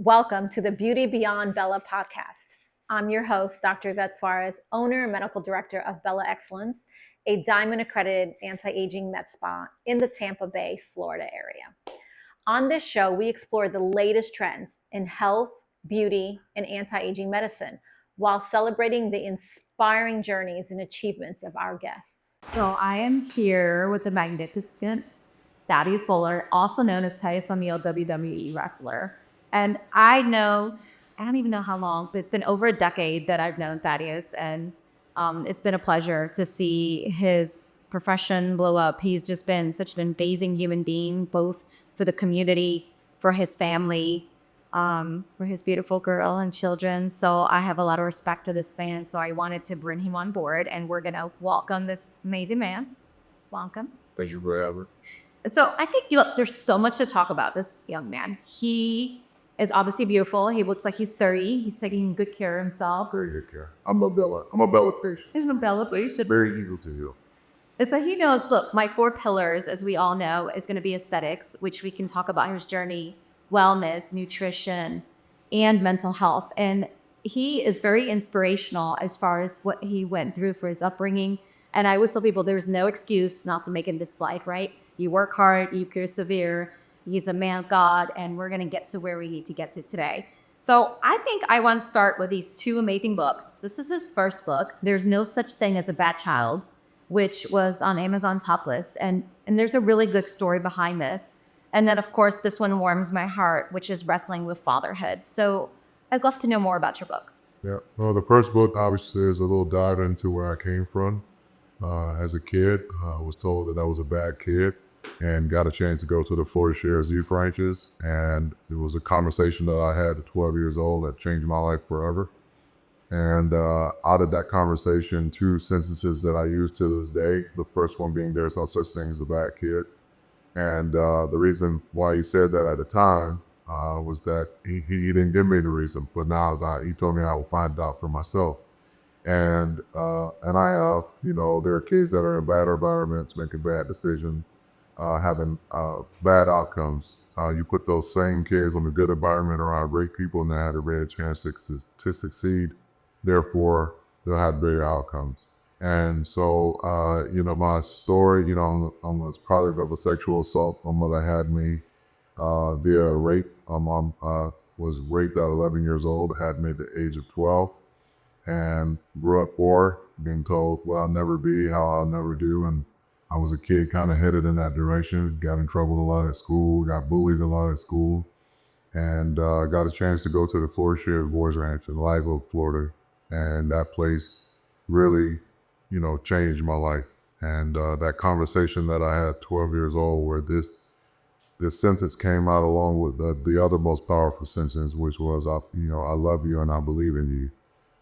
Welcome to the Beauty Beyond Bella podcast. I'm your host, Dr. Yvette Suarez, owner and medical director of Bella Excellence, a diamond accredited anti-aging med spa in the Tampa Bay, Florida area. On this show, we explore the latest trends in health, beauty, and anti-aging medicine while celebrating the inspiring journeys and achievements of our guests. So I am here with the magnificent Thaddeus Bowler, also known as Titus O'Neil, WWE wrestler. And I don't even know how long, but it's been over a decade that I've known Thaddeus. And it's been a pleasure to see his profession blow up. He's just been such an amazing human being, both for the community, for his family, for his beautiful girl and children. So I have a lot of respect for this man. So I wanted to bring him on board, and we're going to welcome this amazing man. Welcome. Thank you for having me. And so I think there's so much to talk about this young man. He is obviously beautiful. He looks like he's 30. He's taking good care of himself. Very good care. I'm a Bella patient. He's a Bella patient. Very easy to heal. And so he knows, look, my 4 pillars, as we all know, is going to be aesthetics, which we can talk about his journey, wellness, nutrition, and mental health. And he is very inspirational as far as what he went through for his upbringing. And I always tell people there's no excuse not to make it this slide, right? You work hard, you persevere. He's a man of God, and we're going to get to where we need to get to today. So I think I want to start with these 2 amazing books. This is his first book, There's No Such Thing as a Bad Child, which was on Amazon top list. And there's a really good story behind this. And then, of course, this one warms my heart, which is Wrestling with Fatherhood. So I'd love to know more about your books. Yeah. Well, the first book obviously is a little dive into where I came from. As a kid, I was told that I was a bad kid and got a chance to go to the Florida Shares Youth Ranches. And it was a conversation that I had at 12 years old that changed my life forever. And out of that conversation, 2 sentences that I use to this day, the first one being there's no such thing as a bad kid. And the reason why he said that at the time was that he didn't give me the reason, but now he told me I will find out for myself. And I have, there are kids that are in bad environments, making bad decisions, having bad outcomes. You put those same kids in a good environment around great people, and they had a better chance to succeed. Therefore, they'll have better outcomes. And so, my story, I'm a product of a sexual assault. My mother had me via rape. My mom was raped at 11 years old, had me at the age of 12, and grew up poor, being told, well, I'll never be how I'll never do. And I was a kid kind of headed in that direction, got in trouble a lot at school, got bullied a lot at school, and got a chance to go to the Florida Shared Boys Ranch in Live Oak, Florida. And that place really, changed my life. And that conversation that I had at 12 years old, where this sentence came out along with the other most powerful sentence, which was, I love you and I believe in you.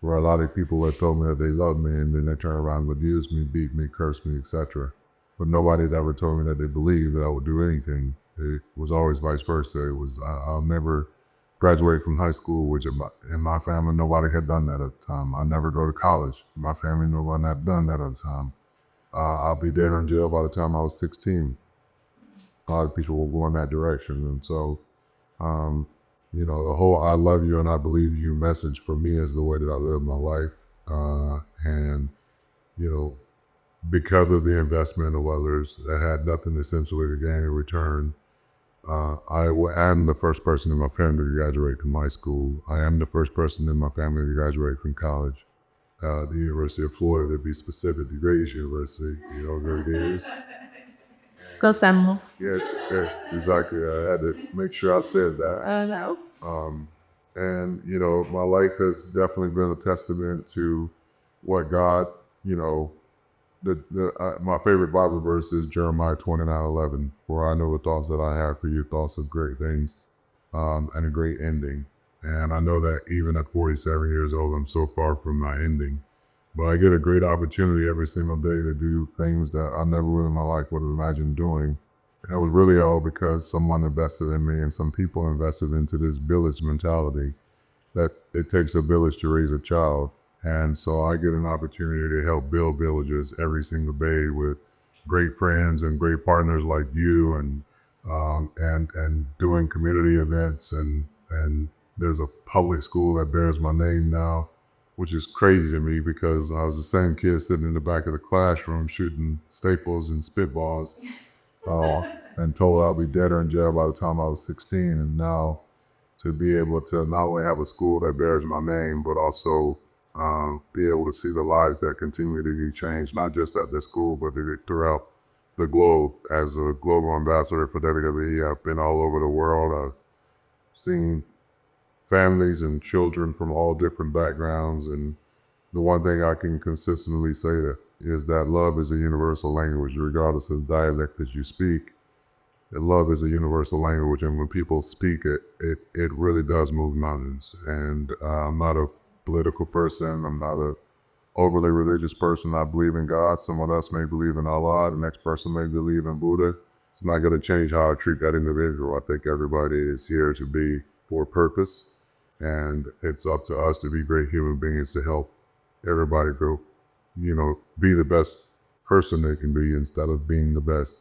Where a lot of people had told me that they loved me, and then they turned around and abused me, beat me, cursed me, etc. But nobody had ever told me that they believed that I would do anything. It was always vice versa. It was, I'll never graduate from high school, which in my family, nobody had done that at the time. I never go to college. In my family, nobody had done that at the time. I'll be dead or in jail by the time I was 16. A lot of people were going that direction. And so, the whole I love you and I believe you message for me is the way that I live my life. And, because of the investment of others that had nothing essentially to gain in return, I am the first person in my family to graduate from high school. I am the first person in my family to graduate from college. The University of Florida, to be specific, the greatest university, there is. Go Samuel. Yeah, exactly. I had to make sure I said that. I know. And, my life has definitely been a testament to what God, my favorite Bible verse is Jeremiah 29:11. For I know the thoughts that I have for you, thoughts of great things, and a great ending. And I know that even at 47 years old, I'm so far from my ending. But I get a great opportunity every single day to do things that I never in my life would have imagined doing. And it was really all because someone invested in me and some people invested into this village mentality that it takes a village to raise a child. And so I get an opportunity to help build villages every single day with great friends and great partners like you, and doing community events and There's a public school that bears my name now, which is crazy to me because I was the same kid sitting in the back of the classroom shooting staples and spitballs and told I'll be dead or in jail by the time I was 16. And now to be able to not only have a school that bears my name, but also be able to see the lives that continue to be changed, not just at this school, but throughout the globe. As a global ambassador for WWE, I've been all over the world. I've seen families and children from all different backgrounds, and the one thing I can consistently say is that love is a universal language, regardless of the dialect that you speak. That love is a universal language, and when people speak it, it really does move mountains. And I'm not a political person. I'm not a overly religious person. I believe in God. Someone else may believe in Allah. The next person may believe in Buddha. It's not going to change how I treat that individual. I think everybody is here to be for a purpose, and it's up to us to be great human beings to help everybody go, be the best person they can be instead of being the best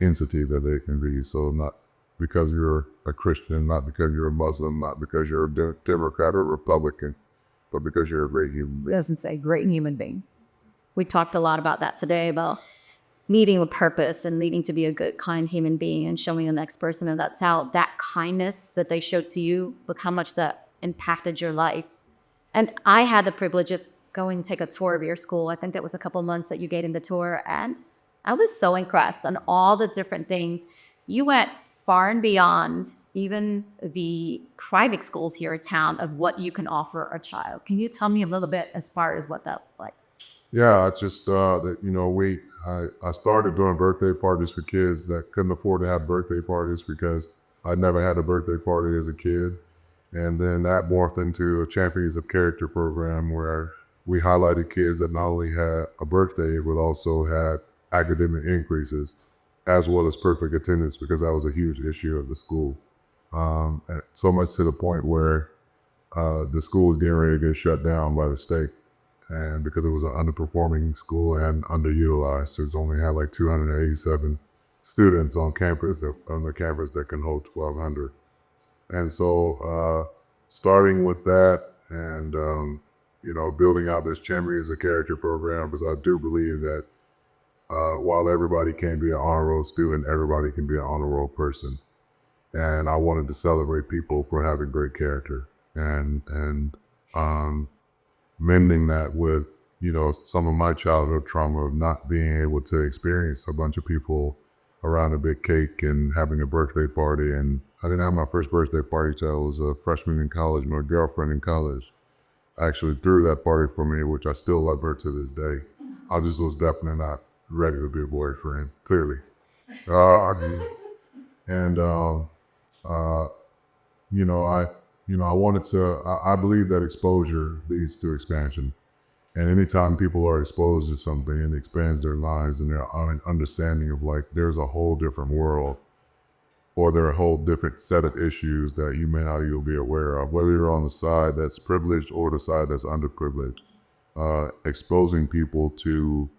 entity that they can be. So not because you're a Christian, not because you're a Muslim, not because you're a Democrat or Republican, but because you're a great human being. It doesn't say great human being. We talked a lot about that today, about needing a purpose and needing to be a good, kind human being and showing the next person. And that's how that kindness that they showed to you, look how much that impacted your life. And I had the privilege of going to take a tour of your school. I think that was a couple months that you gave in the tour. And I was so impressed on all the different things. You went far and beyond even the private schools here in town of what you can offer a child. Can you tell me a little bit as far as what that was like? Yeah, it's just that, I started doing birthday parties for kids that couldn't afford to have birthday parties because I never had a birthday party as a kid. And then that morphed into a Champions of Character program where we highlighted kids that not only had a birthday, but also had academic increases, as well as perfect attendance, because that was a huge issue of the school. And so much to the point where the school was getting ready to get shut down by the state. And because it was an underperforming school and underutilized, there's only had like 287 students on campus that can hold 1,200. And so starting with that and, building out this Champions of Character program, because I do believe that while everybody can't be an honor roll student, everybody can be an honor roll person. And I wanted to celebrate people for having great character and mending that with, some of my childhood trauma of not being able to experience a bunch of people around a big cake and having a birthday party. And I didn't have my first birthday party till I was a freshman in college, my girlfriend in college actually threw that party for me, which I still love her to this day. I just was definitely not ready to be a boyfriend, clearly. I wanted to, I believe that exposure leads to expansion. And anytime people are exposed to something, it expands their lives and their understanding of like, there's a whole different world, or there are a whole different set of issues that you may not even be aware of, whether you're on the side that's privileged or the side that's underprivileged. Exposing people to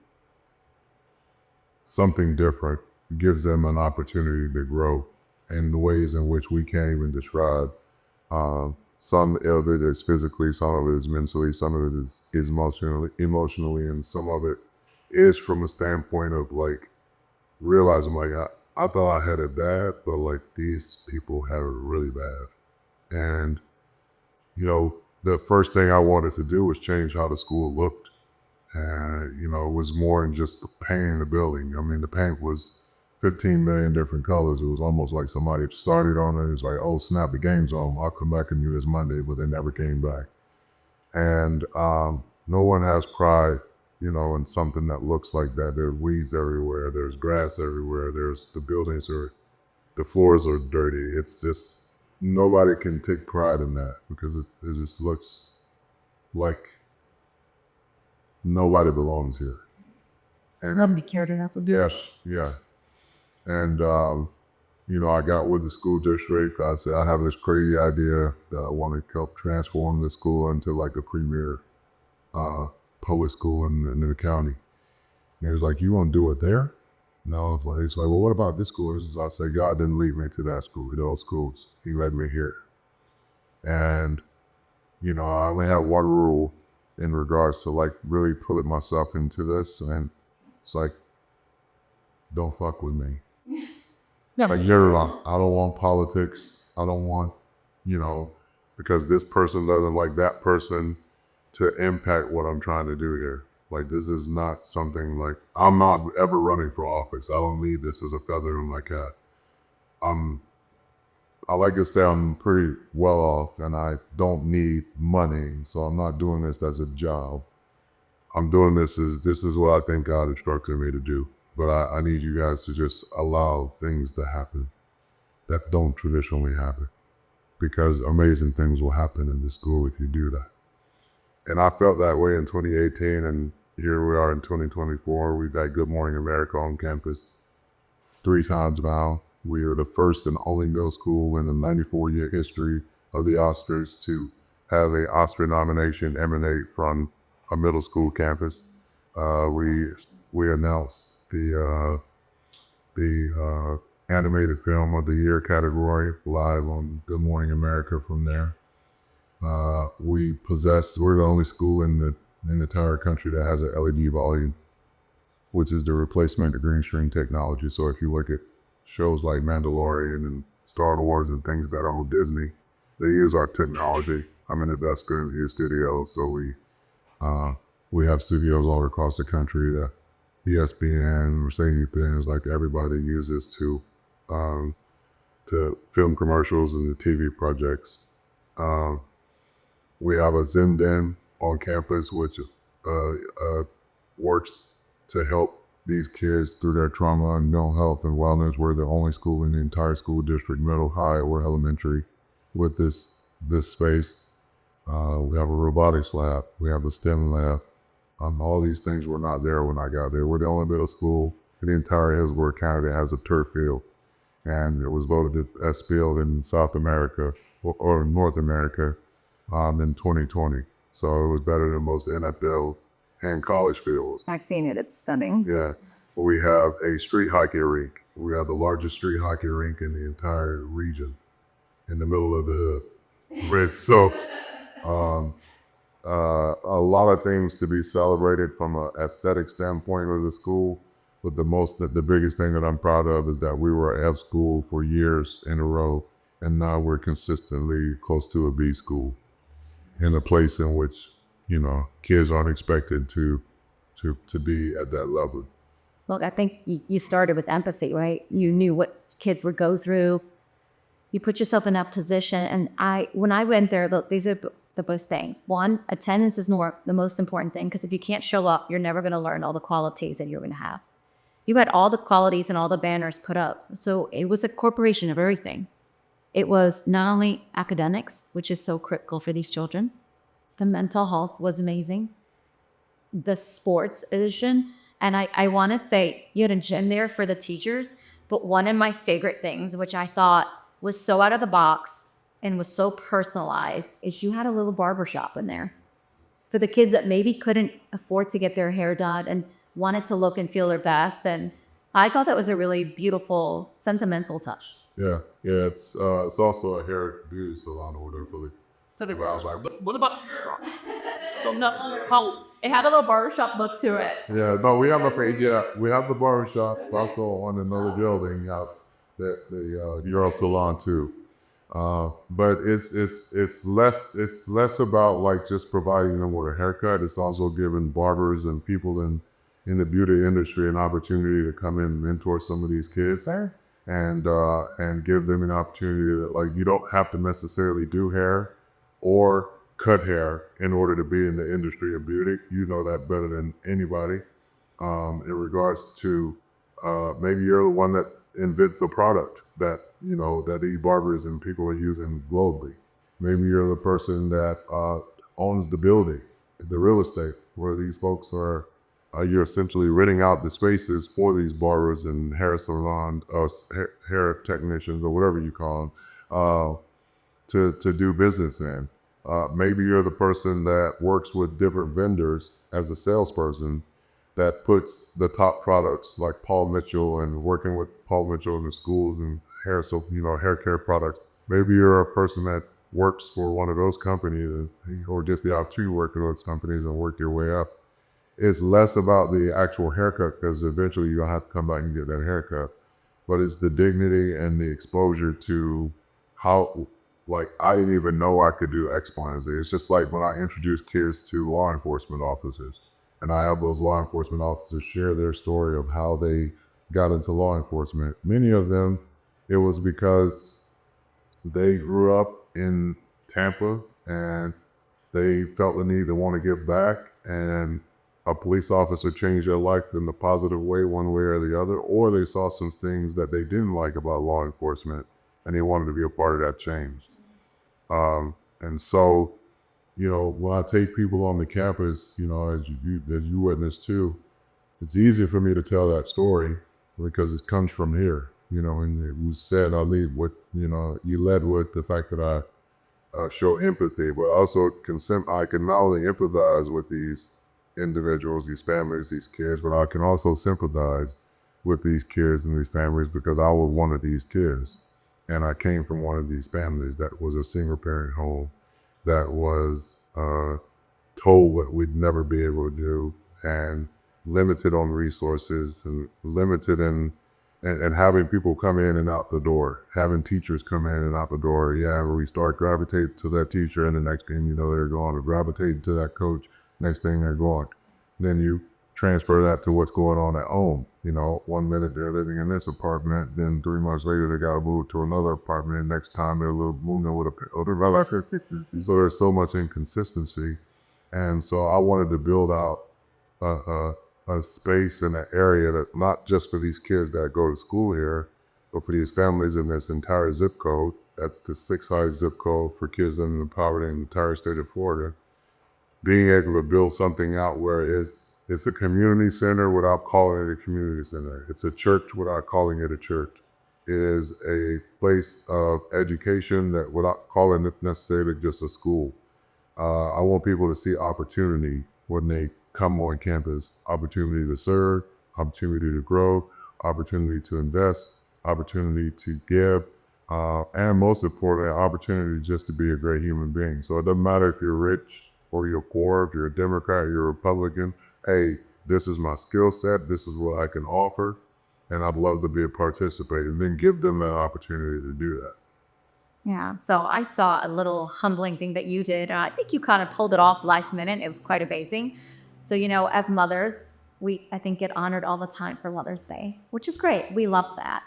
something different gives them an opportunity to grow in the ways in which we can't even describe. Some of it is physically, some of it is mentally, some of it is emotionally, and some of it is from a standpoint of like realizing like I thought I had it bad, but like these people have it really bad. And the first thing I wanted to do was change how the school looked. And it was more than just the paint in the building. I mean, the paint was 15 million different colors. It was almost like somebody started on it. It's like, oh snap, the game's on. I'll come back and do this Monday, but they never came back. And no one has pride, in something that looks like that. There's weeds everywhere. There's grass everywhere. The floors are dirty. It's just, nobody can take pride in that because it just looks like nobody belongs here. And Nobody cared enough to do it. yes, yeah. And, I got with the school district. I said, I have this crazy idea that I want to help transform the school into like the premier public school in the county. And he was like, you want to do it there? And I was like, he's like, well, what about this school? I said, God didn't lead me to that school, those schools. He led me here. And, I only have one rule in regards to like really putting myself into this. And it's like, don't fuck with me. Yeah. Like, you're wrong. I don't want politics. I don't want, because this person doesn't like that person to impact what I'm trying to do here. Like, this is not something like, I'm not ever running for office. I don't need this as a feather in my cap. I like to say I'm pretty well off and I don't need money. So I'm not doing this as a job. I'm doing this is what I think God instructed me to do. But I need you guys to just allow things to happen that don't traditionally happen. Because amazing things will happen in this school if you do that. And I felt that way in 2018, and here we are in 2024. We've got Good Morning America on campus 3 times now. We are the first and only middle school in the 94-year history of the Oscars to have an Oscar nomination emanate from a middle school campus. We announced the animated film of the year category live on Good Morning America from there. We're the only school in the entire country that has an LED volume, which is the replacement of green screen technology. So if you look at shows like Mandalorian and Star Wars and things that are on Disney, they use our technology. I'm an investor in these studios, so we have studios all across the country that ESPN, Mercedes-Benz, like everybody uses to film commercials and the TV projects. We have a Zen Den on campus, which works to help these kids through their trauma and mental health and wellness. We're the only school in the entire school district, middle, high, or elementary, with this space. We have a robotics lab. We have a STEM lab. All these things were not there when I got there. We're the only middle school in the entire Hillsborough County that has a turf field. And it was voted the best field in South America or North America in 2020. So it was better than most NFL and college fields. I've seen it. It's stunning. Yeah. We have a street hockey rink. We have the largest street hockey rink in the entire region in the middle of the hood. So a lot of things to be celebrated from an aesthetic standpoint of the school. But the biggest thing that I'm proud of is that we were an F school for years in a row. And now we're consistently close to a B school in a place in which, kids aren't expected to be at that level. Look, I think you started with empathy, right? You knew what kids would go through. You put yourself in that position. And when I went there, look, these are the both things. One, attendance is the most important thing, because if you can't show up, you're never going to learn all the qualities that you're going to have. You had all the qualities and all the banners put up. So it was a corporation of everything. It was not only academics, which is so critical for these children. The mental health was amazing. The sports edition. And I want to say you had a gym there for the teachers. But one of my favorite things, which I thought was so out of the box and was so personalized, is you had a little barbershop in there for the kids that maybe couldn't afford to get their hair done and wanted to look and feel their best. And I thought that was a really beautiful, sentimental touch. Yeah. It's also a hair beauty salon or whatever for the. I was like, What about? So no, it had a little barbershop look to it. yeah, no, we have the barbershop also on another building, the Euro Salon too. But it's less about like just providing them with a haircut. It's also giving barbers and people in the beauty industry an opportunity to come in and mentor some of these kids. Sir. And give them an opportunity that, like, you don't have to necessarily do hair or cut hair in order to be in the industry of beauty. You know that better than anybody. In regards to maybe you're the one that invents a product that that these barbers and people are using globally. Maybe you're the person that owns the building, the real estate, where these folks are. You're essentially renting out the spaces for these barbers and hair salon hair technicians or whatever you call them to do business in. Maybe you're the person that works with different vendors as a salesperson that puts the top products like Paul Mitchell and working with Paul Mitchell in the schools and hair care products. Maybe you're a person that works for one of those companies or just the opportunity to work for those companies and work your way up, it's less about the actual haircut, because eventually you're gonna have to come back and get that haircut. But it's the dignity and the exposure to how, like, I didn't even know I could do X, Y, and Z. It's just like when I introduce kids to law enforcement officers, and I have those law enforcement officers share their story of how they got into law enforcement. Many of them, it was because they grew up in Tampa and they felt the need to want to give back, and a police officer changed their life in the positive way, one way or the other, or they saw some things that they didn't like about law enforcement and they wanted to be a part of that change. And so, you know, when I take people on the campus, you know, as you witnessed too, it's easy for me to tell that story because it comes from here, you know, and it was said, I lead with, you know, you led with the fact that I show empathy, but also I can not only empathize with these individuals, these families, these kids, but I can also sympathize with these kids and these families because I was one of these kids. And I came from one of these families that was a single parent home that was told what we'd never be able to do and limited on resources and limited in and having people come in and out the door, having teachers come in and out the door. Yeah, we start gravitating to that teacher and the next thing you know, they're gone, or gravitating to that coach, next thing they're gone. Then you transfer that to what's going on at home. You know, 1 minute they're living in this apartment, then 3 months later they gotta move to another apartment, and next time they're moving with a older relative. So there's so much inconsistency. And so I wanted to build out a space in an area that not just for these kids that go to school here, but for these families in this entire zip code. That's the 6th highest zip code for kids living in poverty in the entire state of Florida. Being able to build something out where it's a community center without calling it a community center. It's a church without calling it a church. It is a place of education that without calling it necessarily just a school. I want people to see opportunity when they come on campus, opportunity to serve, opportunity to grow, opportunity to invest, opportunity to give, and most importantly, opportunity just to be a great human being. So it doesn't matter if you're rich or you're poor, if you're a Democrat, you're a Republican. Hey, this is my skill set, this is what I can offer, and I'd love to be a participant, and then give them that opportunity to do that. Yeah, so I saw a little humbling thing that you did. I think you kind of pulled it off last minute. It was quite amazing. So, you know, as mothers, we, I think, get honored all the time for Mother's Day, which is great. We love that.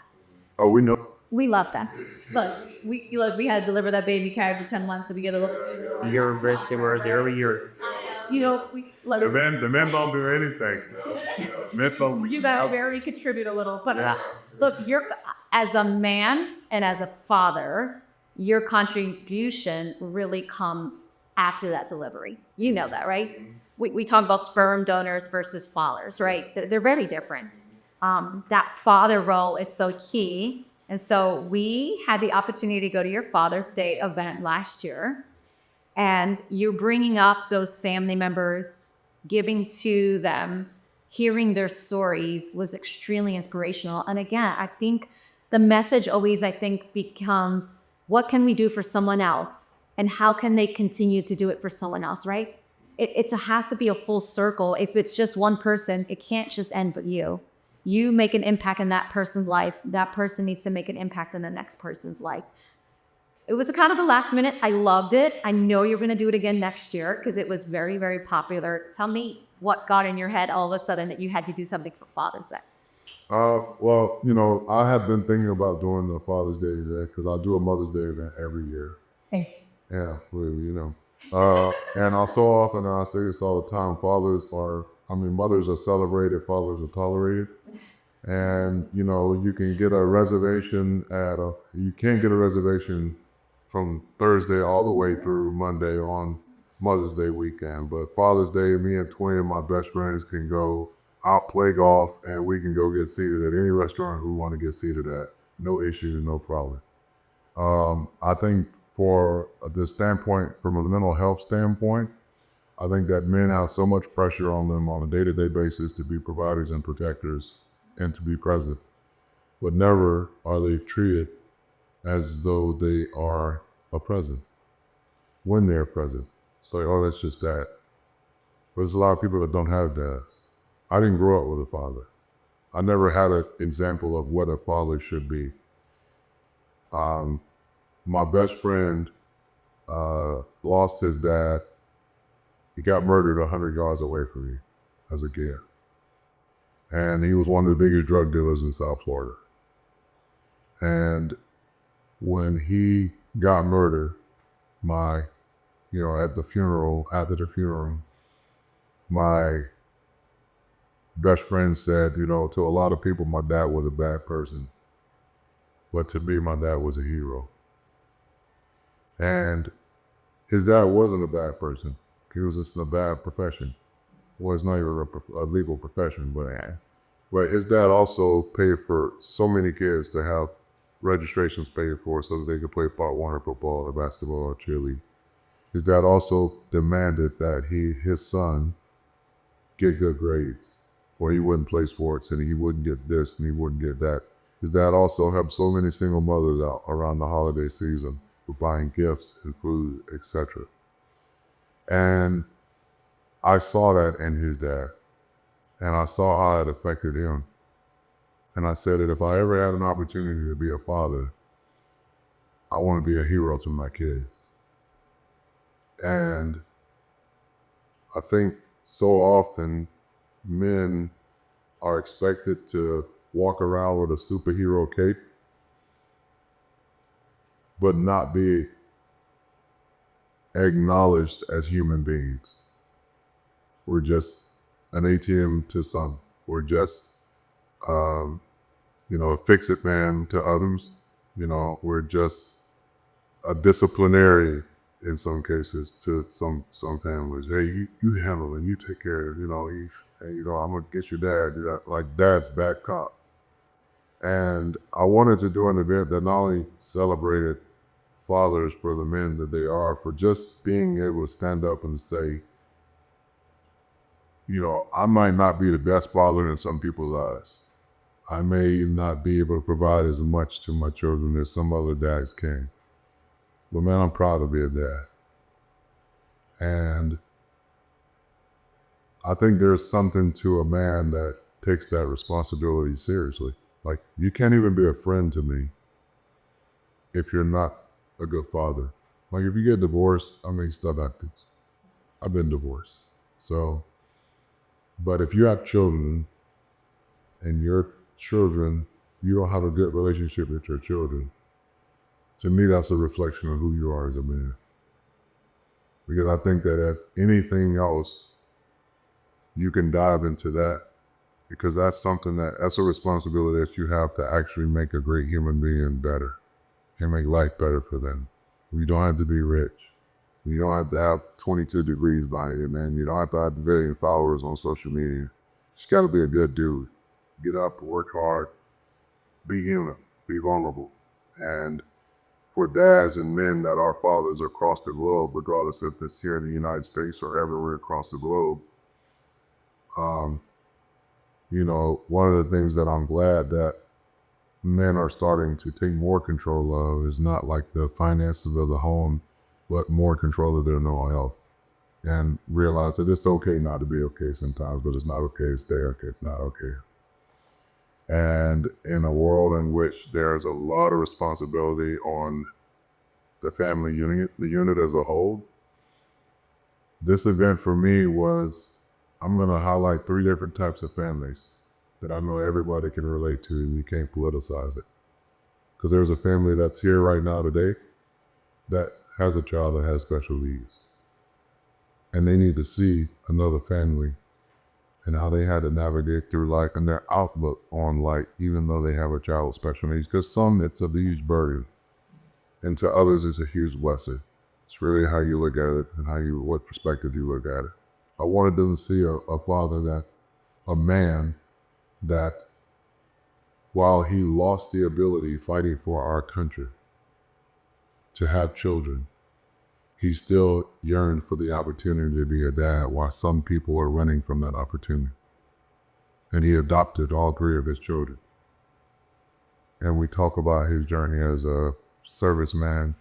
Oh, we know. We love that. Look, we had to deliver that baby carried for 10 months, so we get a little. Your breast was every year. You know, we let The men don't do anything. Men don't. you got to very contribute a little. But look, you're as a man and as a father, your contribution really comes after that delivery. You know that, right? We talk about sperm donors versus fathers, right? They're very different. That father role is so key. And so we had the opportunity to go to your Father's Day event last year. And you're bringing up those family members, giving to them, hearing their stories was extremely inspirational. And again, I think the message always, becomes, what can we do for someone else? And how can they continue to do it for someone else, right? It has to be a full circle. If it's just one person, it can't just end with you. You make an impact in that person's life. That person needs to make an impact in the next person's life. It was kind of the last minute. I loved it. I know you're going to do it again next year because it was very, very popular. Tell me what got in your head all of a sudden that you had to do something for Father's Day. Well, you know, I have been thinking about doing the Father's Day event because I do a Mother's Day event every year. Hey. Yeah, well, you know. And I so often, and I say this all the time, mothers are celebrated, fathers are tolerated. And, you know, you can get a reservation you can't get a reservation from Thursday all the way through Monday on Mother's Day weekend. But Father's Day, me and Twin, my best friends, can go out, play golf, and we can go get seated at any restaurant we want to get seated at. No issue, no problem. I think for the standpoint, from a mental health standpoint, I think that men have so much pressure on them on a day-to-day basis to be providers and protectors and to be present, but never are they treated as though they are a present. when they're present. It's like, oh, that's just that. But there's a lot of people that don't have dads. I didn't grow up with a father. I never had an example of what a father should be. My best friend lost his dad. He got murdered 100 yards away from me as a kid. And he was one of the biggest drug dealers in South Florida. And when he got murdered, after the funeral, my best friend said, to a lot of people, my dad was a bad person. But to me, my dad was a hero. And his dad wasn't a bad person. He was just in a bad profession. Well, it's not even a legal profession, but his dad also paid for so many kids to have registrations paid for so that they could play part one or football or basketball or cheerleading. His dad also demanded that his son get good grades, or he wouldn't play sports and he wouldn't get this and he wouldn't get that. His dad also helped so many single mothers out around the holiday season with buying gifts and food, etc. And I saw that in his dad, and I saw how it affected him. And I said that if I ever had an opportunity to be a father, I want to be a hero to my kids. And I think so often men are expected to walk around with a superhero cape, but not be acknowledged as human beings. We're just an ATM to some. We're just, a fix-it man to others. We're just a disciplinary in some cases to some families. Hey, you handle it. You take care of it. I'm gonna get your dad. Like dad's bad cop. And I wanted to do an event that not only celebrated fathers for the men that they are, for just being able to stand up and say, I might not be the best father in some people's eyes. I may not be able to provide as much to my children as some other dads can. But man, I'm proud to be a dad. And I think there's something to a man that takes that responsibility seriously. Like, you can't even be a friend to me if you're not a good father. Like, if you get divorced, stuff happens. I've been divorced. But if you have children and your children, you don't have a good relationship with your children, to me, that's a reflection of who you are as a man. Because I think that if anything else, you can dive into that, because that's a responsibility that you have to actually make a great human being better and make life better for them. You don't have to be rich. You don't have to have 22 degrees by you, man. You don't have to have a billion followers on social media. You just gotta be a good dude. Get up, work hard, be human, be vulnerable. And for dads and men that are fathers across the globe, regardless if it's here in the United States or everywhere across the globe, one of the things that I'm glad that men are starting to take more control of is not like the finances of the home, but more control of their mental health, and realize that it's okay not to be okay sometimes, but it's not okay to stay okay, it's not okay. And in a world in which there's a lot of responsibility on the family unit, the unit as a whole, this event for me was, I'm gonna highlight 3 different types of families that I know everybody can relate to, and you can't politicize it. Because there's a family that's here right now today that has a child that has special needs. And they need to see another family and how they had to navigate through life and their outlook on life, even though they have a child with special needs. Because some, it's a huge burden. And to others, it's a huge blessing. It's really how you look at it and what perspective you look at it. I wanted them to see a man that, while he lost the ability fighting for our country to have children, he still yearned for the opportunity to be a dad while some people were running from that opportunity. And he adopted all 3 of his children. And we talk about his journey as a serviceman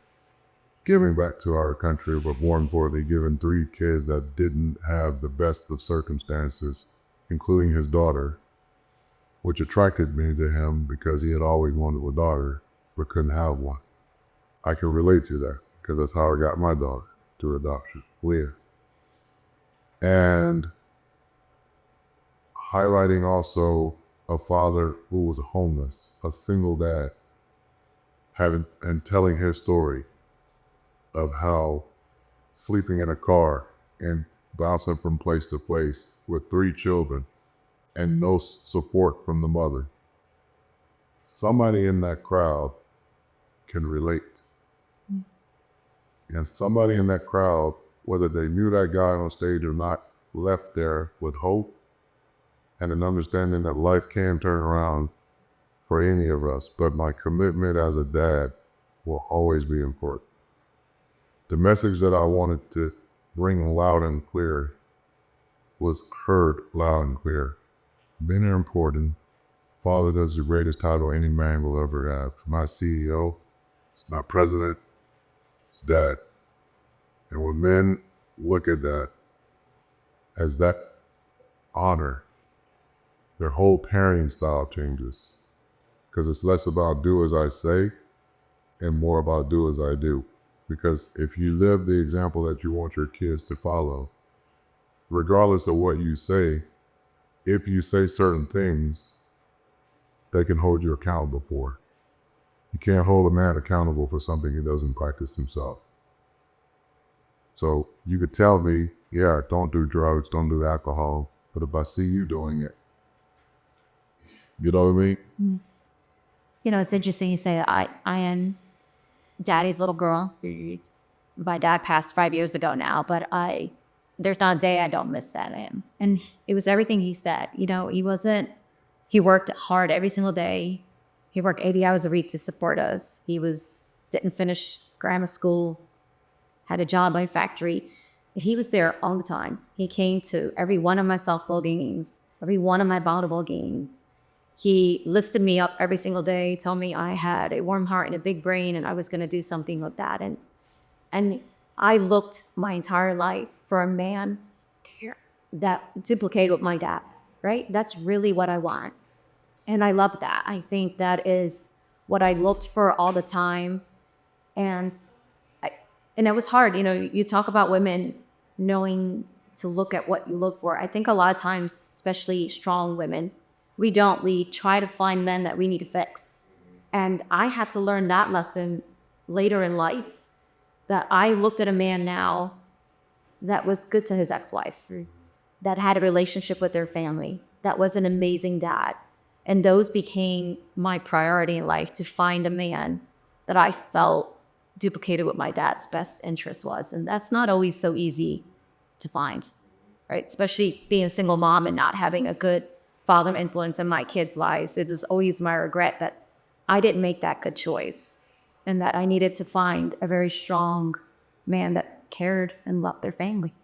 giving back to our country, but more importantly, giving 3 kids that didn't have the best of circumstances, including his daughter, which attracted me to him because he had always wanted a daughter, but couldn't have one. I can relate to that because that's how I got my daughter through adoption, Leah. And highlighting also a father who was homeless, a single dad, and telling his story of how sleeping in a car and bouncing from place to place with 3 children and no support from the mother. Somebody in that crowd can relate. And somebody in that crowd, whether they knew that guy on stage or not, left there with hope and an understanding that life can turn around for any of us, but my commitment as a dad will always be important. The message that I wanted to bring loud and clear was heard loud and clear. Men are important. Father does the greatest title any man will ever have. It's my CEO, it's my president, it's dad. And when men look at that as that honor, their whole parenting style changes. Because it's less about do as I say and more about do as I do. Because if you live the example that you want your kids to follow, regardless of what you say, if you say certain things, they can hold you accountable for. You can't hold a man accountable for something he doesn't practice himself. So you could tell me, yeah, don't do drugs, don't do alcohol, but if I see you doing it, you know what I mean? You know, it's interesting you say I am daddy's little girl. My dad passed 5 years ago now, but there's not a day I don't miss that him. And it was everything he said. You know, he worked hard every single day. He worked 80 hours a week to support us. Didn't finish grammar school, had a job by a factory. He was there all the time. He came to every one of my softball games, every one of my volleyball games. He lifted me up every single day, told me I had a warm heart and a big brain and I was going to do something with that. And I looked my entire life for a man that duplicated with my dad, right? That's really what I want. And I love that. I think that is what I looked for all the time. And it was hard. You know, you talk about women knowing to look at what you look for. I think a lot of times, especially strong women, we try to find men that we need to fix. And I had to learn that lesson later in life, that I looked at a man now that was good to his ex-wife, that had a relationship with their family, that was an amazing dad. And those became my priority in life, to find a man that I felt duplicated what my dad's best interest was. And that's not always so easy to find, right? Especially being a single mom and not having a good father influence in my kids' lives. It is always my regret that I didn't make that good choice and that I needed to find a very strong man that cared and loved their family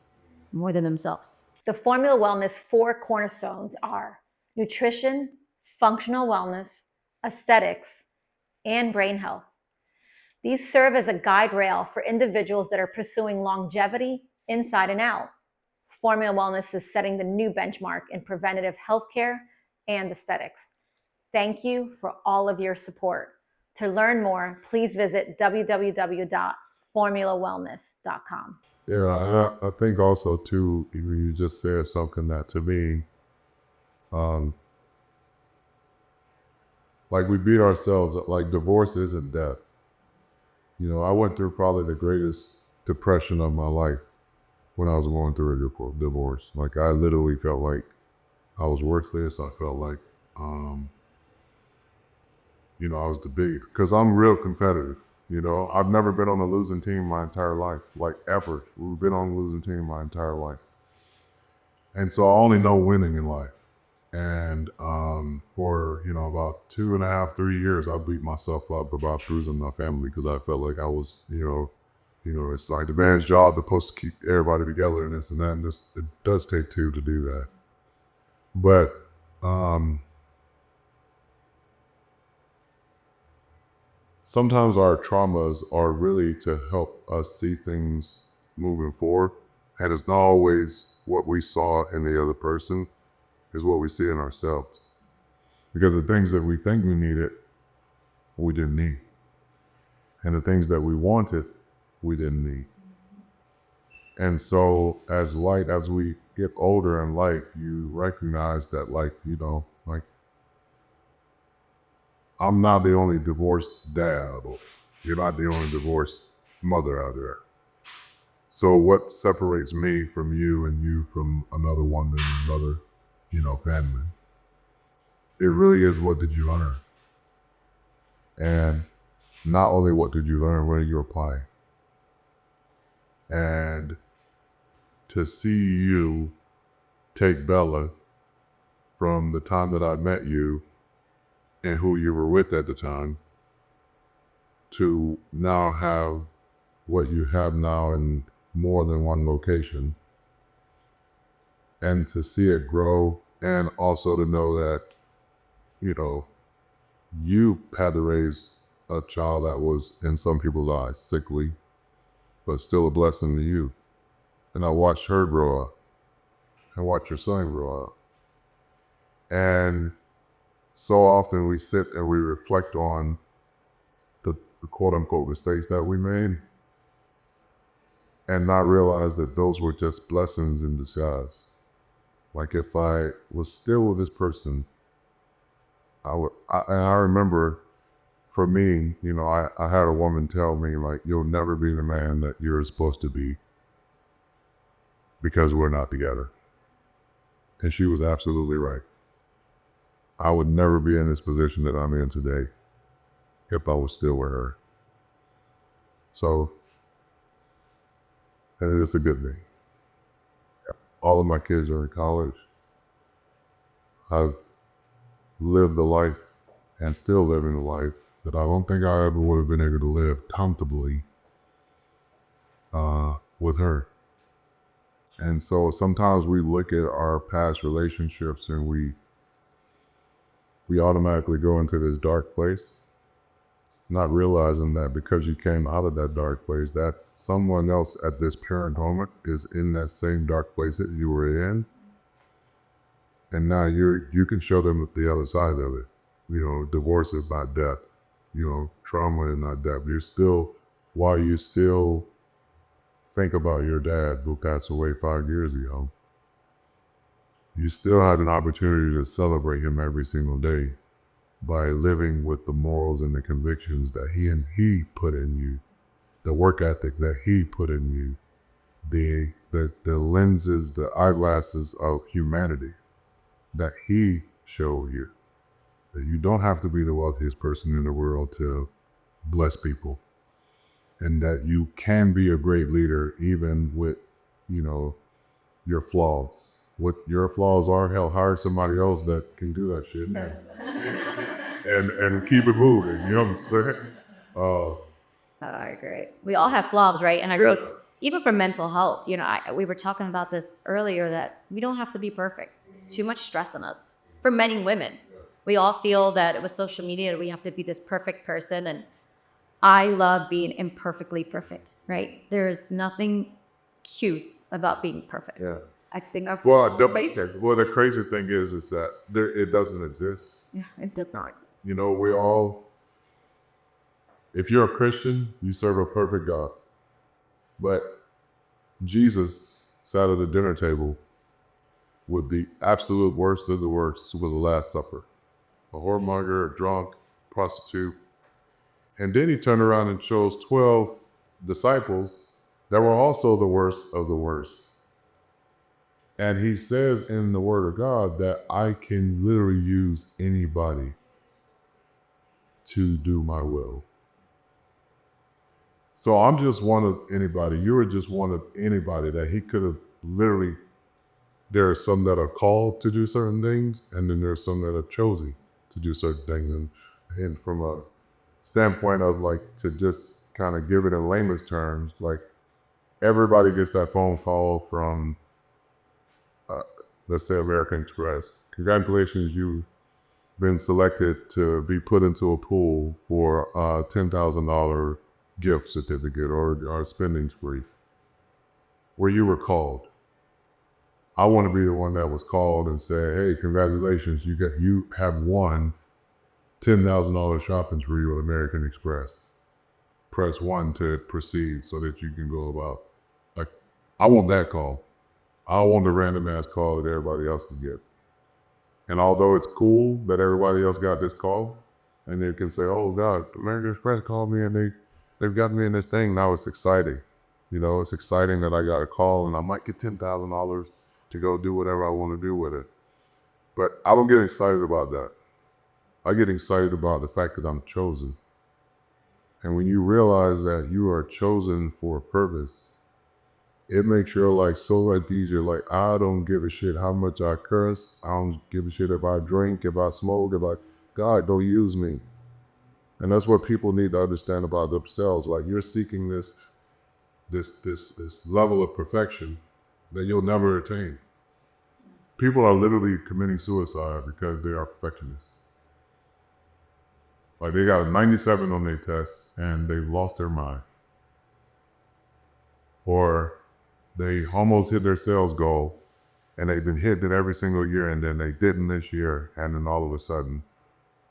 more than themselves. The Formula Wellness 4 cornerstones are nutrition, functional wellness, aesthetics, and brain health. These serve as a guide rail for individuals that are pursuing longevity inside and out. Formula Wellness is setting the new benchmark in preventative healthcare and aesthetics. Thank you for all of your support. To learn more, please visit www.formulawellness.com. Yeah, I think also too, you just said something that to me, like we beat ourselves up, like divorce isn't death. You know, I went through probably the greatest depression of my life when I was going through a divorce. Like I literally felt like I was worthless. I felt like, you know, I was the big, because I'm real competitive. You know, I've never been on a losing team my entire life, like ever. We've been on a losing team my entire life. And so I only know winning in life. And for, you know, about 2.5, 3 years, I beat myself up about losing my family because I felt like I was, you know, it's like the man's job supposed to keep everybody together and this and that. And it does take 2 to do that. But sometimes our traumas are really to help us see things moving forward. And it's not always what we saw in the other person, is what we see in ourselves. Because the things that we think we needed, we didn't need. And the things that we wanted, we didn't need. And so as we get older in life, you recognize that I'm not the only divorced dad, or you're not the only divorced mother out there. So what separates me from you and you from another woman, another, family? It really is, what did you learn? And not only what did you learn, where you apply. And to see you take Bella from the time that I met you and who you were with at the time to now have what you have now in more than one location, and to see it grow, and also to know that, you had to raise a child that was, in some people's eyes, sickly, but still a blessing to you. And I watched her grow up, and watch your son grow up. And so often we sit and we reflect on the quote unquote mistakes that we made, and not realize that those were just blessings in disguise. Like, if I was still with this person, I remember, for me, I had a woman tell me, you'll never be the man that you're supposed to be because we're not together. And she was absolutely right. I would never be in this position that I'm in today if I was still with her. So, and it's a good thing. All of my kids are in college. I've lived the life, and still living the life, that I don't think I ever would have been able to live comfortably with her. And so sometimes we look at our past relationships and we automatically go into this dark place, not realizing that because you came out of that dark place, that someone else at this parent moment is in that same dark place that you were in. And now you can show them the other side of it. Divorce is not death. Trauma is not death. While you still think about your dad who passed away 5 years ago, you still had an opportunity to celebrate him every single day by living with the morals and the convictions that he put in you, the work ethic that he put in you, the lenses, the eyeglasses of humanity that he showed you. That you don't have to be the wealthiest person in the world to bless people. And that you can be a great leader even with, your flaws. What your flaws are, hell, hire somebody else that can do that shit and keep it moving, you know what I'm saying? I agree. We all have flaws, right? And I wrote, even for mental health, we were talking about this earlier, that we don't have to be perfect. It's too much stress on us. For men and women, we all feel that with social media, we have to be this perfect person. And I love being imperfectly perfect, right? There's nothing cute about being perfect. Yeah. I think that's the basis. Well, the crazy thing is that it doesn't exist. Yeah, it does not exist. We all, if you're a Christian, you serve a perfect God. But Jesus sat at the dinner table with the absolute worst of the worst with the Last Supper. A whoremonger, a drunk, prostitute. And then he turned around and chose 12 disciples that were also the worst of the worst. And he says in the Word of God that I can literally use anybody to do my will. So I'm just one of anybody. You were just one of anybody that he could have literally. There are some that are called to do certain things, and then there's some that are chosen to do certain things. And from a standpoint of to just kind of give it in layman's terms, everybody gets that phone call from, let's say, American Express. Congratulations, you've been selected to be put into a pool for a $10,000 gift certificate or a spending spree where you were called. I want to be the one that was called and say, hey, congratulations, you have won $10,000 shopping spree with American Express. Press 1 to proceed so that you can go about. Like, I want that call. I want the random ass call that everybody else is getting. And although it's cool that everybody else got this call, and they can say, oh God, American Express called me and they've got me in this thing, now it's exciting. You know, it's exciting that I got a call and I might get $10,000 to go do whatever I want to do with it. But I don't get excited about that. I get excited about the fact that I'm chosen. And when you realize that you are chosen for a purpose, it makes your life so much easier. Like, I don't give a shit how much I curse. I don't give a shit if I drink, if I smoke, God, don't use me. And that's what people need to understand about themselves. Like, you're seeking this level of perfection that you'll never attain. People are literally committing suicide because they are perfectionists. Like, they got a 97 on their test and they've lost their mind. Or they almost hit their sales goal and they've been hitting it every single year and then they didn't this year, and then all of a sudden,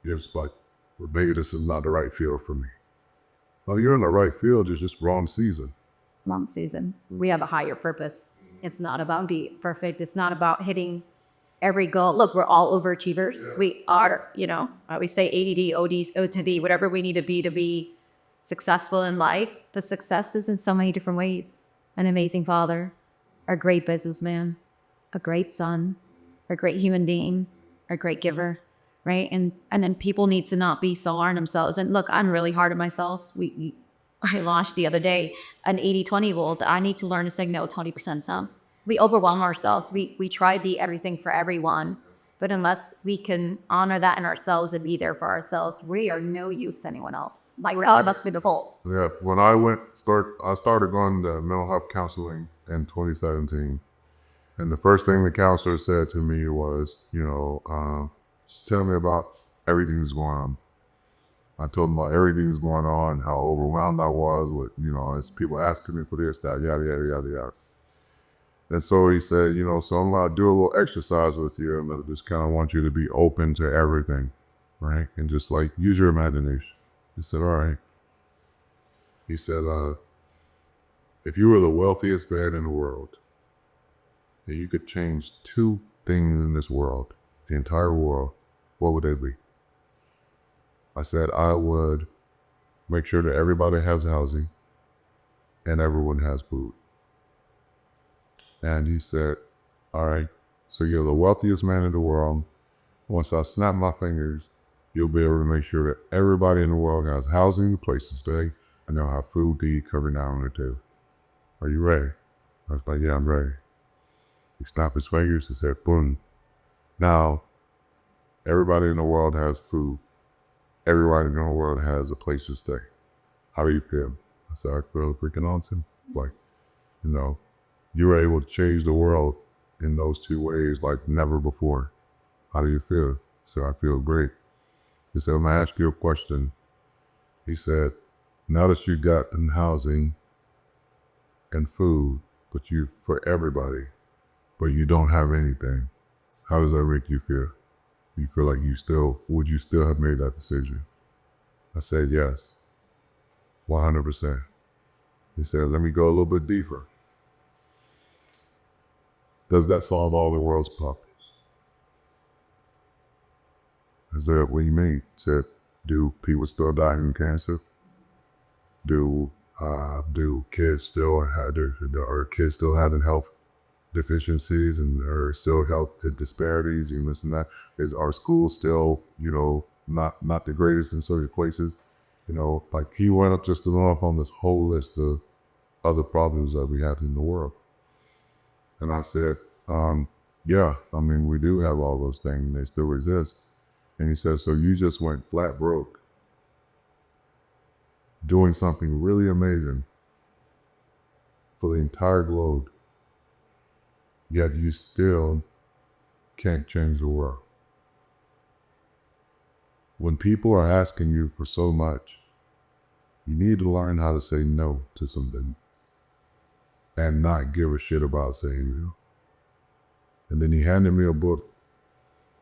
it's like, well, maybe this is not the right field for me. Well, you're in the right field, it's just wrong season. Wrong season. We have a higher purpose. It's not about being perfect. It's not about hitting every goal. Look, we're all overachievers. Yeah. We are, we say ADD, OTD, whatever we need to be successful in life. The success is in so many different ways. An amazing father, a great businessman, a great son, a great human being, a great giver, right? And then people need to not be so hard on themselves. And look, I'm really hard on myself. I launched the other day an 80-20 rule that I need to learn to say no 20% some. We overwhelm ourselves. We try to be everything for everyone. But unless we can honor that in ourselves and be there for ourselves, we are no use to anyone else. Like, that must be the goal. Yeah, when I started going to mental health counseling in 2017. And the first thing the counselor said to me was, just tell me about everything that's going on. I told him about everything that's going on, how overwhelmed I was with, as people asking me for this, that, yada, yada, yada, yada. And so he said, so I'm going to do a little exercise with you. And I just kind of want you to be open to everything, right? And just like use your imagination. He said, all right. He said, if you were the wealthiest man in the world, and you could change 2 things in this world, the entire world, what would they be? I said, I would make sure that everybody has housing and everyone has food. And he said, all right, so you're the wealthiest man in the world. Once I snap my fingers, you'll be able to make sure that everybody in the world has housing, a place to stay, and they'll have food to eat every now and then. Are you ready? I was like, yeah, I'm ready. He snapped his fingers and said, boom. Now, everybody in the world has food. Everybody in the world has a place to stay. How do you feel? I said, I feel freaking awesome. Like, you were able to change the world in those 2 ways like never before. How do you feel? So I feel great. He said, I'm going to ask you a question. He said, now that you got in housing and food, for everybody, but you don't have anything, how does that make you feel? You feel like would you still have made that decision? I said, yes, 100%. He said, let me go a little bit deeper. Does that solve all the world's problems? I said, what do you mean? He said, do people still die from cancer? Do kids still are kids still having health deficiencies and are still health disparities and this and that? Is our school still, not the greatest in certain places? Like, he went up just enough on this whole list of other problems that we have in the world. And I said, yeah, we do have all those things. They still exist. And he said, so you just went flat broke doing something really amazing for the entire globe, yet you still can't change the world. when people are asking you for so much, you need to learn how to say no to something and not give a shit about saying no. And then he handed me a book,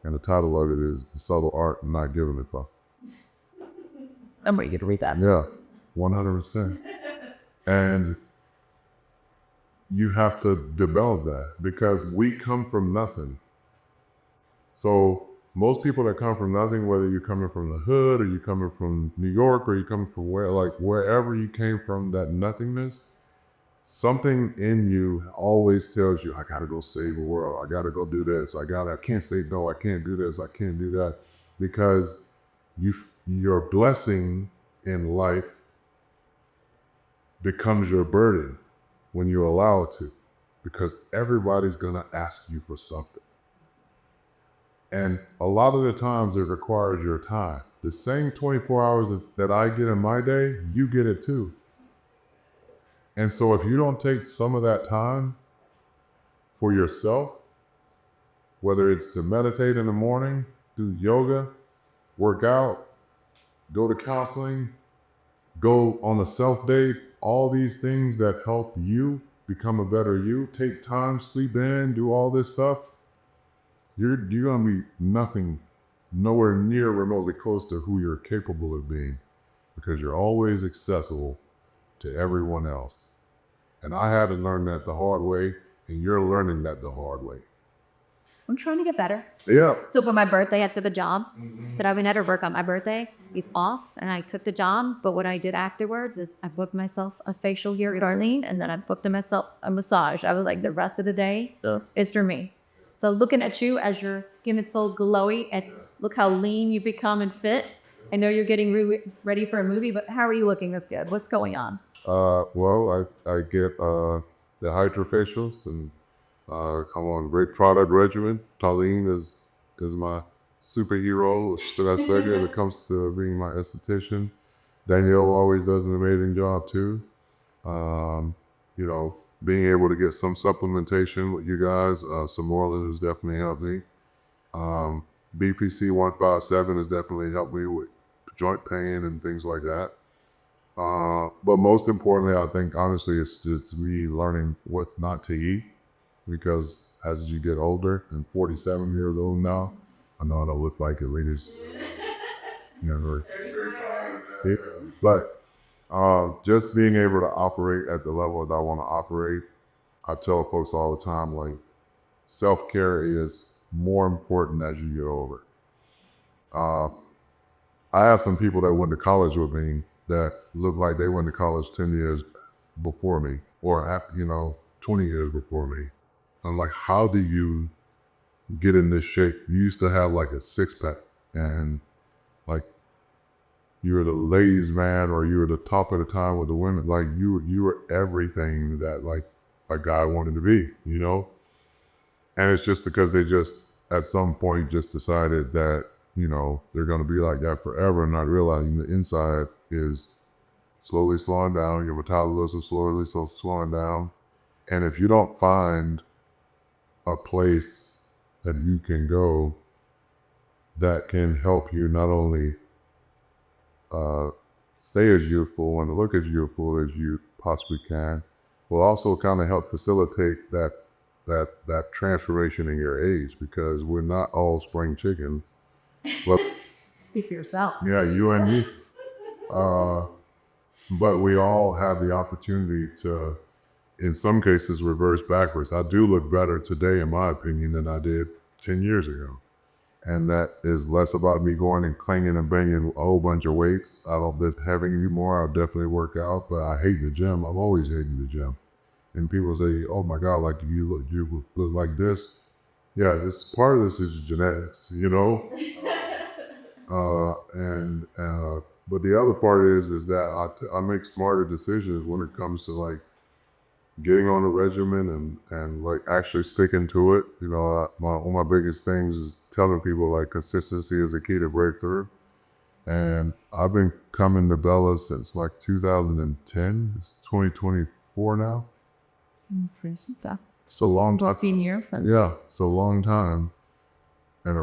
and the title of it is The Subtle Art of Not Giving a Fuck. I'm ready to read that. Yeah, 100%. And you have to develop that because we come from nothing. So most people that come from nothing, whether you're coming from the hood or you're coming from New York or you're coming from wherever you came from, that nothingness, something in you always tells you, I gotta go save the world. I gotta go do this. I can't say no. I can't do this. I can't do that, because your blessing in life becomes your burden when you allow it to, because everybody's gonna ask you for something. And a lot of the times it requires your time. The same 24 hours that I get in my day, you get it too. And so if you don't take some of that time for yourself, whether it's to meditate in the morning, do yoga, work out, go to counseling, go on a self-date, all these things that help you become a better you, take time, sleep in, do all this stuff, you're gonna be nowhere near remotely close to who you're capable of being, because you're always accessible to everyone else. And I had to learn that the hard way, and you're learning that the hard way. I'm trying to get better. Yeah. So for my birthday, I took a job. Said I would never work on my birthday. He's off, and I took the job. But what I did afterwards is I booked myself a facial here at Arlene, and then I booked myself a massage. I was like, the rest of the day is for me. So looking at you as your skin is so glowy, and look how lean you become and fit. I know you're getting ready for a movie, but how are you looking this good? What's going on? Well, I get the hydrofacials, and I'm on a great product regimen. Colleen is my superhero, should I say, when it comes to being my esthetician. Danielle always does an amazing job too. Being able to get some supplementation with you guys, some Moreland has definitely helped me. BPC 157 has definitely helped me with joint pain and things like that. But most importantly, I think honestly, it's me learning what not to eat, because as you get older, and 47 years old now, I know I don't look like it, ladies. But just being able to operate at the level that I want to operate, I tell folks all the time, like, self-care is more important as you get older. I have some people that went to college with me that look like they went to college 10 years before me, or 20 years before me. I'm like, how do you get in this shape? You used to have like a six-pack, and like you were the ladies' man, or you were the top of the time with the women. Like you were everything that like a guy wanted to be, And it's just because they just at some point just decided that they're going to be like that forever, and not realizing the inside is slowly slowing down. Your metabolism slowing down, and if you don't find a place that you can go that can help you not only stay as youthful and look as youthful as you possibly can, will also kind of help facilitate that transformation in your age, because we're not all spring chicken. But Speak for yourself. yeah, you and me. But we all have the opportunity to, in some cases, reverse backwards. I do look better today, in my opinion, than I did 10 years ago. And that is less about me going and clanging and banging a whole bunch of weights. I don't lift heavy anymore. I'll definitely work out, but I hate the gym. I've always hated the gym. And people say, oh my God, like you look like this. Yeah, this part of this is genetics, But the other part is that I make smarter decisions when it comes to like getting on a regimen and like actually sticking to it. One of my biggest things is telling people like consistency is the key to breakthrough. And I've been coming to Bella since like 2010. It's 2024 now. It's a long time. 14 years. Yeah, it's a long time. And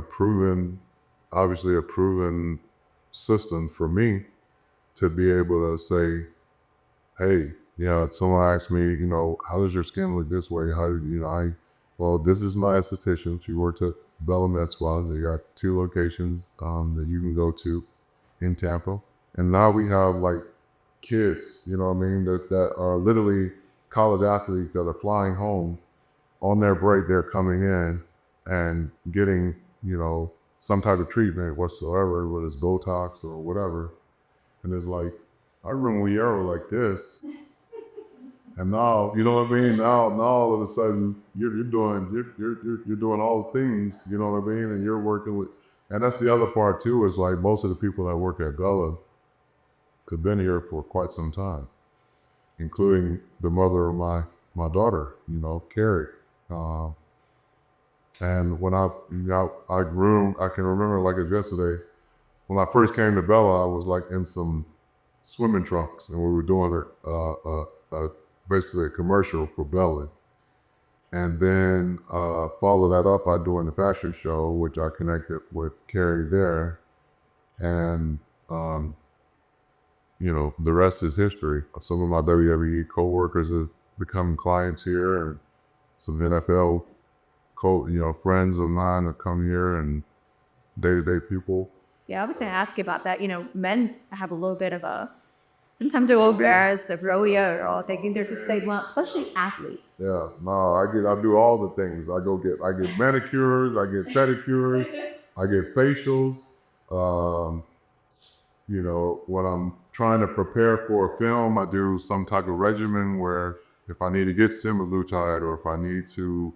obviously a proven system for me to be able to say, hey, someone asked me, how does your skin look this way? How do well, this is my esthetician. She worked at Bella Med Spa. They got 2 locations that you can go to in Tampa. And now we have like kids, that are literally college athletes that are flying home on their break. They're coming in and getting, some type of treatment whatsoever, whether it's Botox or whatever. And it's like, I remember when you were like this. And now, you know what I mean? Now all of a sudden you're doing all the things, you know what I mean? And you're working with, and that's the other part too, is like most of the people that work at Bella have been here for quite some time, including the mother of my daughter, Carrie. And when I grew, I can remember like it's yesterday, when I first came to Bella, I was like in some swimming trunks and we were doing basically a commercial for Bella. And then follow that up by doing the fashion show, which I connected with Carrie there. And, the rest is history. Some of my WWE co-workers have become clients here, and some NFL friends of mine have come here, and day-to-day people. Yeah, I was going to ask you about that. Men have a little bit of sometimes they're embarrassed of rodeo or thinking there's a stigma, especially athletes. Yeah, no, I do all the things. I get manicures, I get pedicures, I get facials. When I'm trying to prepare for a film, I do some type of regimen where if I need to get semaglutide or if I need to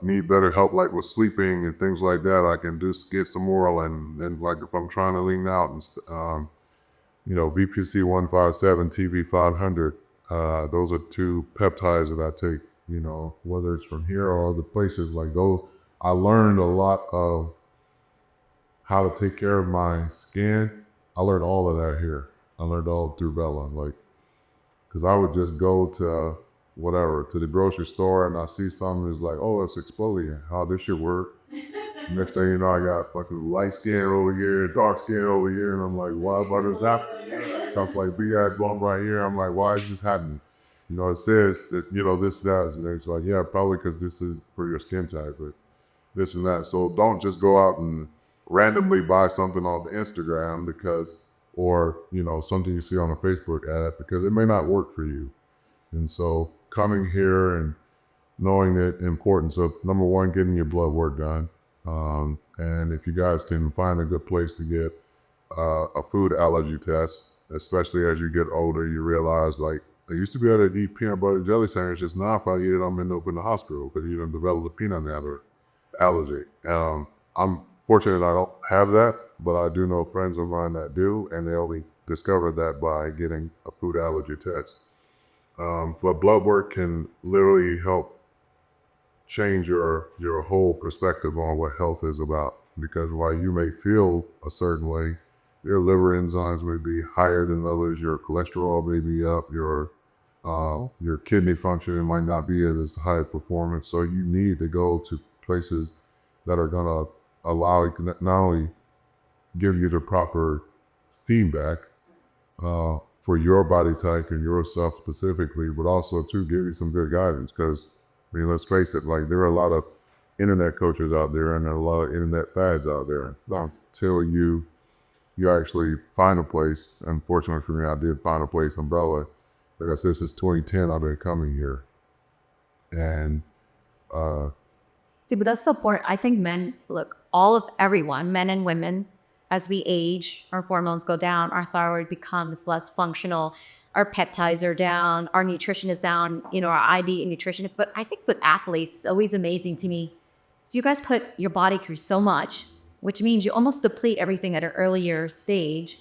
need better help like with sleeping and things like that, I can just get some oral and like if I'm trying to lean out and VPC 157, TV 500, those are 2 peptides that I take, whether it's from here or other places like those. I learned a lot of how to take care of my skin. I learned all of that here. I learned all through Bella, because I would just go to to the grocery store and I see something that's like, oh, it's exfoliant. How this should work. Next thing you know, I got fucking light skin over here, dark skin over here, and I'm like, why does this happen? Stuff like we had bump right here. I'm like, why is this happening? It says that, this does. And it's like, yeah, probably because this is for your skin type, but this and that. So don't just go out and randomly buy something on Instagram or something you see on a Facebook ad, because it may not work for you. And so coming here and knowing the importance of, number one, getting your blood work done. And if you guys can find a good place to get a food allergy test, especially as you get older, you realize like I used to be able to eat peanut butter and jelly sandwiches. Now if I eat it, I'm end up in the hospital because you done developed a peanut allergy. I'm fortunate I don't have that, but I do know friends of mine that do, and they only discovered that by getting a food allergy test. But blood work can literally help change your whole perspective on what health is about. Because while you may feel a certain way, your liver enzymes may be higher than others, your cholesterol may be up, your kidney function might not be at its high performance. So you need to go to places that are gonna allow you to not only give you the proper feedback for your body type and yourself specifically, but also to give you some good guidance. Because let's face it, like there are a lot of internet coaches out there and there are a lot of internet fads out there. Until you actually find a place. Unfortunately for me, I did find a place in Bella. Like I said, since 2010, I've been coming here. And See, but that's the point. I think men, look, everyone, men and women, as we age, our hormones go down, our thyroid becomes less functional, our peptides are down, our nutrition is down, our IV and nutrition. But I think with athletes, it's always amazing to me. So you guys put your body through so much, which means you almost deplete everything at an earlier stage.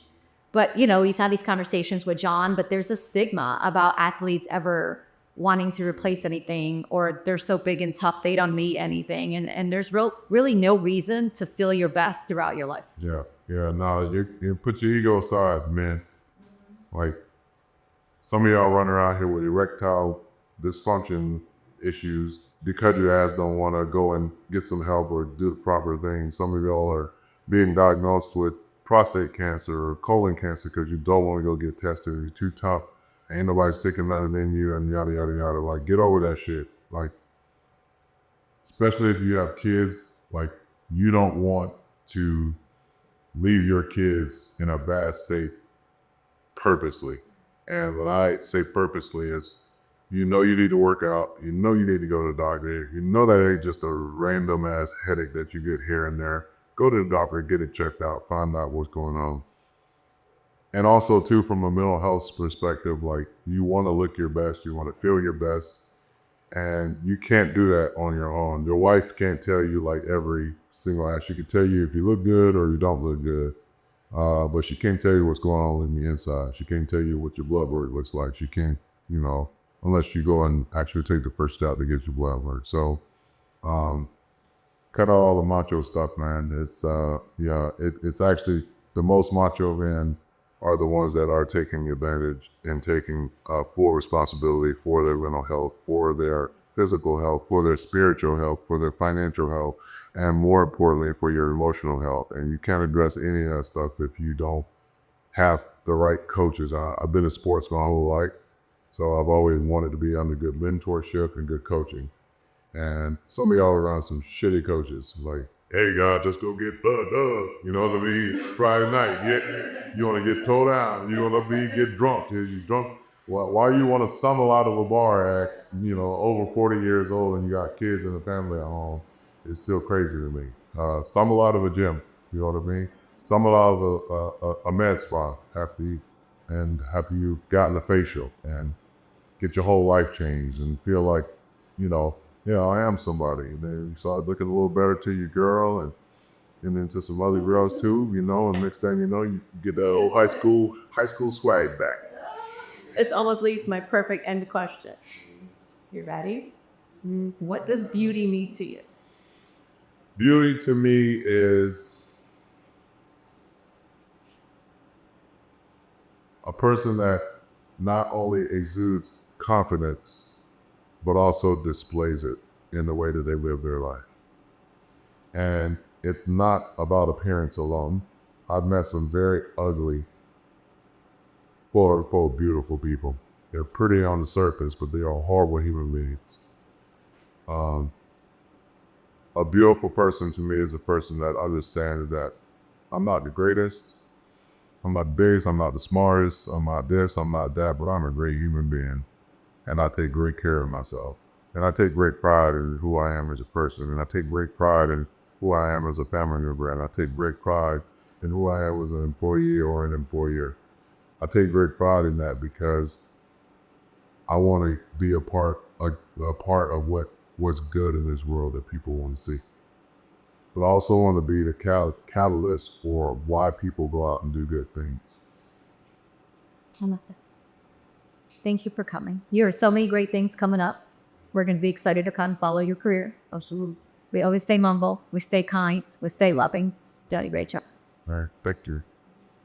But, we've had these conversations with John, but there's a stigma about athletes ever wanting to replace anything, or they're so big and tough, they don't need anything. And there's really no reason to feel your best throughout your life. Yeah. No, you put your ego aside, man. Like, some of y'all run around here with erectile dysfunction issues because your ass don't want to go and get some help or do the proper thing. Some of y'all are being diagnosed with prostate cancer or colon cancer because you don't want to go get tested. You're too tough. Ain't nobody sticking nothing in you and yada, yada, yada. Like, get over that shit. Like, especially if you have kids, like, you don't want to leave your kids in a bad state purposely. And when I say purposely is, you know you need to work out, you know you need to go to the doctor, you know that ain't just a random ass headache that you get here and there. Go to the doctor, get it checked out, find out what's going on. And also too, from a mental health perspective, like, you want to look your best, you want to feel your best, and you can't do that on your own. Your wife can't tell you like every single act. She can tell you if you look good or you don't look good. But she can't tell you what's going on in the inside. She can't tell you what your blood work looks like. She can't, unless you go and actually take the first step to get your blood work. So, cut out all the macho stuff, man. It's actually the most macho men are the ones that are taking advantage and taking full responsibility for their mental health, for their physical health, for their spiritual health, for their financial health, and more importantly, for your emotional health. And you can't address any of that stuff if you don't have the right coaches. I've been in sports my whole life, so I've always wanted to be under good mentorship and good coaching. And some of y'all around some shitty coaches, like, hey, God, just go get bugged up. You know what I mean? Friday night, you want to get towed down. You want to get drunk. You drunk. Why you want to stumble out of a bar at, over 40 years old and you got kids and a family at home? It's still crazy to me. Stumble out of a gym. You know what I mean? Stumble out of a med spa after you gotten a facial and get your whole life changed and feel like, I am somebody. And then you start looking a little better to your girl and into some other girls too, and next thing you know, you get that old high school swag back. This almost leads to my perfect end question. You ready? What does beauty mean to you? Beauty to me is a person that not only exudes confidence, but also displays it in the way that they live their life. And it's not about appearance alone. I've met some very ugly, quote unquote, beautiful people. They're pretty on the surface, but they are horrible human beings. A beautiful person to me is a person that understands that I'm not the greatest, I'm not the biggest, I'm not the smartest, I'm not this, I'm not that, but I'm a great human being. And I take great care of myself. And I take great pride in who I am as a person. And I take great pride in who I am as a family member. And I take great pride in who I am as an employee or an employer. I take great pride in that because I want to be a part of what's good in this world that people want to see. But I also want to be the catalyst for why people go out and do good things. I love that. Thank you for coming. You have so many great things coming up. We're going to be excited to kind of follow your career. Absolutely. We always stay humble. We stay kind. We stay loving. Done a great job. All right. Thank you.